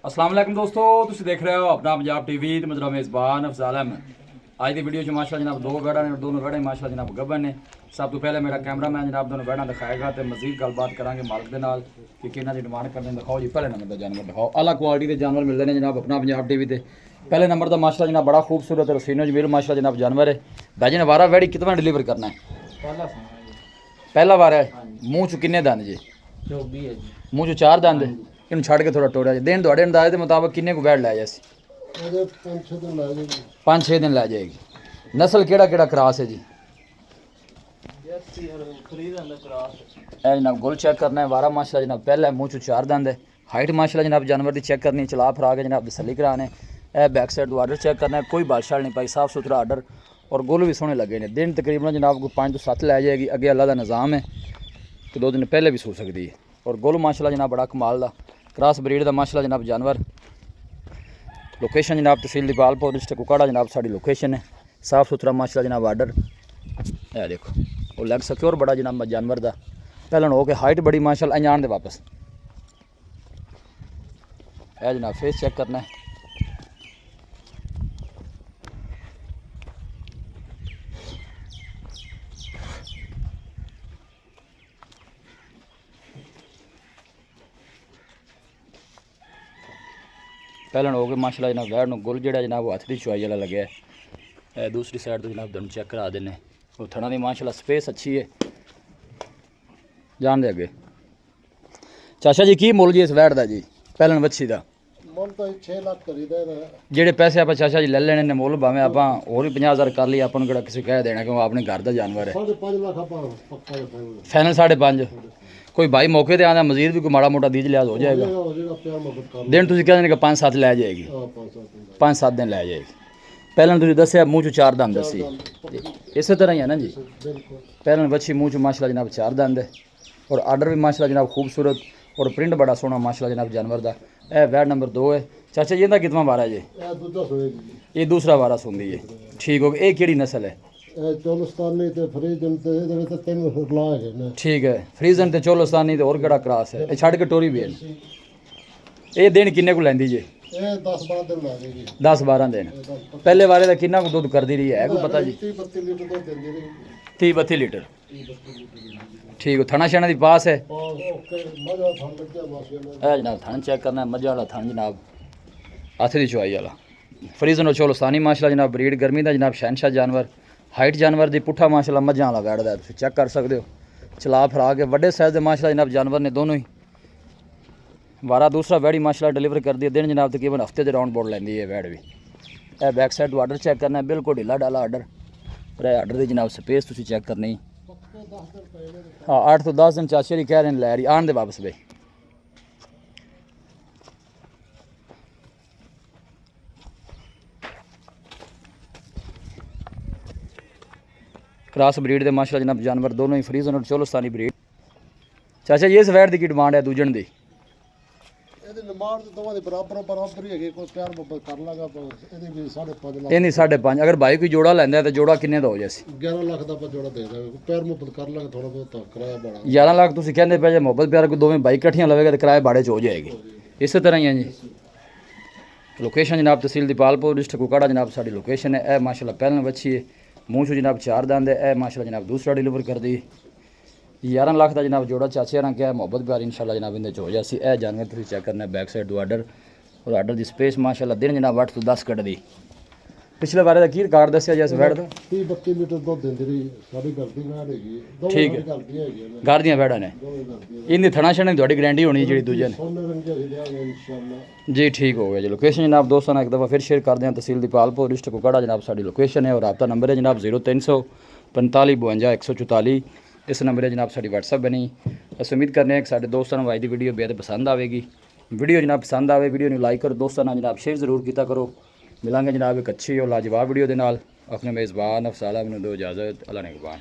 अस्सलाम वालेकुम दोस्तों, तुम देख रहे हो अपना पंजाब टीवी तो मेरा मेज़बान अफजाल अहमद। आज की वीडियो माशा जनाब दो वेड़ा ने, दोनों वेड़े माशा जनाब गब्बन ने। सब तो पहले मेरा कैमरा मैन जनाब दोनों वेड़ा दिखाएगा तो मजीद गलबात करांगे मालिक के नाल कि किन्ना की डिमांड करते हैं। दिखाओ जी, पहले नंबर का जानवर दिखाओ। अला क्वालिटी के जानवर मिलते हैं जनाब अपना पंजाब टीवी ते। पहले नंबर का माशा जनाब बड़ा खूबसूरत रसीनो जमील माशा जनाब जानवर है। भाई ने वारा वेड़ी कितना डिलीवर करना है? पहला बार है। मूँह च किन्ने दंद जी? मूँह च 4 दंद। इन छड़ के थोड़ा टोड़ा दिन थोड़े अंदाजे के मुताबिक किन्ने को बैठ लै जासी? 5-6 दिन लै जाएगी। नस्ल केड़ा केड़ा क्रॉस है जी? जनाब गुल चेक करना है। वारा माशाल्लाह जनाब पहला मूँह चो 4 दंद है। हाइट माशाल्लाह जनाब जानवर की चेक करनी, चला फराग है जनाब तसली कराने। ए बैक साइड तो आर्डर चेक करना है, कोई बादशाह नहीं पाई, साफ सुथरा आर्डर और गुल भी सोहने लगे ने। दिन तकरीबन जनाब को 5 तो 7 लै जाएगी। अगे अल्लाह का निज़ाम है तो 2 दिन पहले भी सो सकती है। और गुल माशाल्लाह जनाब बड़ा कमाल का क्रॉस ब्रीड का माशाल्लाह जनाब जानवर। लोकेशन जनाब तहसील दीपालपुर डिस्ट्रिक्ट कुकाड़ा जनाब साड़ी लोकेशन है। साफ सुथरा माशाल्लाह जनाब आर्डर है। देखो वो लग सिक्योर बड़ा जनाब जानवर का। पहले हो के हाइट बड़ी माशाल्लाह अजान दे वापस है जनाब। फेस चेक करना है। पहले हो गए माशाल्लाह जनाब वैड़ गुल जड़ा जनाब वो हथ की चुआई वाला लगे है। दूसरी साइड तो जनाब तुम चेक करा देने। वो थड़ा की माशाल्लाह स्पेस अच्छी है। जान दे अगे चाचा जी की मुल जी इस वैड़ का जी? पहलन बच्छी का ਮੁੱਲ ਤਾਂ 6 ਲੱਖ ਕਰੀਦਾ ਇਹਦਾ। ਜਿਹੜੇ ਪੈਸੇ ਆਪਾਂ ਚਾਚਾ ਜੀ ਲੈ ਲੈਣੇ ਨੇ ਮੁੱਲ ਭਾਵੇਂ ਆਪਾਂ ਹੋਰ ਵੀ 50,000 ਕਰ ਲਈ, ਆਪਾਂ ਨੂੰ ਕਿਹੜਾ ਕਿਸੇ ਕਹਿ ਦੇਣਾ ਕਿਉਂ ਆਪਣੇ ਘਰ ਦਾ ਜਾਨਵਰ ਹੈ। 5.5 ਲੱਖ ਆਪਾਂ ਪੱਕਾ ਫਾਈਨਲ 5.5। ਕੋਈ ਭਾਈ ਮੌਕੇ ਤੇ ਆਂਦਾ ਮਜ਼ੀਦ ਵੀ ਕੋਈ ਮਾੜਾ ਮੋਟਾ ਦੀਜ ਲਿਆਜ਼ ਹੋ ਜਾਏਗਾ। ਹੋ ਜਾਏਗਾ ਪਿਆਰ ਮੁਹੱਬਤ ਕਰ ਦਿਨ ਤੁਸੀਂ ਕਹਿੰਦੇ ਨੇ ਕਿ 5-7 ਲੈ ਜਾਏਗੀ। 5-7 ਦਿਨ ਲੈ ਜਾਏਗੀ। ਪਹਿਲਾਂ ਤੁਸੀਂ ਦੱਸਿਆ ਮੂੰਹ ਚੋਂ 4 ਦੰਦ ਦੱਸੀ, ਇਸੇ ਤਰ੍ਹਾਂ ਹੀ ਹੈ ਨਾ ਜੀ? ਬਿਲਕੁਲ। ਪਹਿਲਾਂ ਬੱਚੀ ਮੂੰਹ ਚੋਂ ਮਾਸ਼ਾਅੱਲਾ ਜਨਾਬ 4 ਦੰਦ ਹੈ और आर्डर भी माशाल्लाह जनाब खूबसूरत और प्रिंट बड़ा सोहना माशाल्लाह जनाब जानवर का। यह वैड नंबर 2 है। चाचा जी इहदा कितना वारा है जी? ਇਹ ਦੂਜਾ ਸੋਏਗੀ। ये दूसरा वारा सुनदी है। ठीक हो गया। ये केड़ी नस्ल है? ਇਹ ਚੋਲਸਤਾਨੀ ਤੇ ਫਰੀਦਨ ਤੇ ਇਹਦੇ ਵਿੱਚ ਤਿੰਨ ਲਾ ਹੈਗੇ ਨੇ। ठीक है। फ्रीजन ते चोलस्तानी ते और केड़ा क्रॉस है? ये छड़ के टोरी भी है। ये दिन किन्ने को लैंदी जी? ਇਹ 10-12 ਦਿਨ ਲਾ ਜਾਏਗੀ। 10-12 दिन। पहले वारे का किन्ना को दूध करदी रही है कोई पता जी? 30-32 ਲੀਟਰ ਦੁੱਧ ਦਿੰਦੀ ਰਹੀ। 30-32 लीटर। ठीक है। थना शना दी पास है? ਓਕੇ ਮਜ਼ਾ ਥਣ ਲੱਗਿਆ ਵਾਸੀਆਂ ਨੂੰ। ए जनाब थन चेक करना है। मझा वाला थन जनाब हथ की चुआई वाला। फ्रीजन और चोलस्तानी माशाल्लाह जनाब ब्रीड गर्मी का जनाब शहनशाह जानवर। हाइट जानवर की पुट्ठा माशाल्लाह मझा वाला वैड़दा है, चेक कर सकते हो। चला फरा के वड्डे साइज के माशाल्लाह जनाब जानवर ने दोनों ही। वारा दूसरा वैड़ी माशाल्लाह डिलीवर कर दी है। दिन जनाब तकरीबन हफ्ते के राउंड बोर्ड लैंदी है वैड़ भी। यह बैक साइड आर्डर चेक करना है, बिल्कुल ढीला डाला आर्डर। पर आर्डर की जनाब स्पेस तुम चेक करनी। हाँ 8 तो 10 दिन चाचे ही कह रहे हैं लै रही आन दे वापस बे। क्रॉस ब्रीड के माशाल्लाह जनाब जानवर दोनों ही फ्रीजन और चोलस्तानी ब्रीड। चाचा जी इस वैड़ की डिमांड है दूजन की? ਇਹਦੀ ਡਿਮਾਂਡ ਤੇ ਦੋਵਾਂ ਦੀ ਬਰਾਬਰ ਹੀ ਹੈਗੀ। ਕੋਈ ਪਿਆਰ ਮੁਹੱਬਤ ਕਰ ਲਾਗਾ ਪਰ ਇਹਦੀ ਵੀ 5.5 ਲੱਖ। इन्नी 5.5। अगर भाई कोई जोड़ा लैंदा तो जोड़ा किन्ने का हो जाए? 11 ਲੱਖ ਦਾ ਆਪਾਂ ਜੋੜਾ ਦੇ ਦਾਂਗੇ। ਪਿਆਰ ਮੁਹੱਬਤ ਕਰ ਲਾਂਗੇ ਥੋੜਾ ਬਹੁਤ ਕਿਰਾਇਆ ਬੜਾ। 11 लाख तुम कहते पे जे मुहब्बत प्यार कोई दोवें बाइक कट्ठियां लवेगा तो किराए बाड़े च हो जाएगी। इस तरह ही है जी। लोकेशन जनाब तहसील दीपालपुर डिस्ट्रिक्ट कुकाड़ा जनाब साड़ी लोकेशन है। यह माशाल्लाह पहले बच्ची है। मूँह चो जनाब 4 दंद है। यह माशाल्लाह जनाब दूसरा डिलीवर कर दी। 11 लाख का जनाब जोड़ा चाचे रंग क्या मुहब्बत प्यार इंशाल्लाह जनाब इन्हें हो जासी। यह जानवर तुम चेक करना बैक साइड तो आर्डर और आर्डर की स्पेस माशाल्लाह दिन जनाब 8 तो 10 कट दी। पिछले बारे का की रिकॉर्ड दसिया जी इस वैड़ का? 30-32 ਲੀਟਰ ਦੁੱਧ ਦਿੰਦੀ ਰਹੀ। ਸਾਡੀ ਘਰ ਦੀ ਵੈੜ ਹੈਗੀ। ठीक है। ਘਰ ਦੀ ਹੈਗੀ ਨੇ। घर दियाँ वैड़ा ने ਦੋਵੇਂ ਘਰ ਦੀਆਂ। इनकी थना शना की गारंटी होनी जी दूजे ने? ਸੋਨੇ ਰੰਗੇ ਅਸੀਂ ਲਿਆਵਾਂਗੇ ਇਨਸ਼ਾਅੱਲਾ। जी ठीक हो गया जी। लोकेशन जनाब दोस्तों ने एक दफ़ा फिर शेयर कर दें। तहसील दीपालपुर डिस्ट्रिक्ट कुकाड़ा जनाब साड़ी लोकेशन है और रब्ता नंबर है जनाब 0300 45 52 144। इस नंबर है जनाब साड़ी व्हाट्सअप बनी। अस उम्मीद करने हैं कि साढ़े दोस्तों को अज की वीडियो बेहद पसंद आएगी। वीडियो जनाब पसंद आए वीडियो को लाइक करो, दोस्तों ने जनाब शेयर जरूर किया करो। मिलांगे जनाब एक अच्छी और लाजवाब वीडियो के नाल। अपने मेज़बान अफसाल अहमद दो इजाज़त। अल्लाह ने कुर्बान।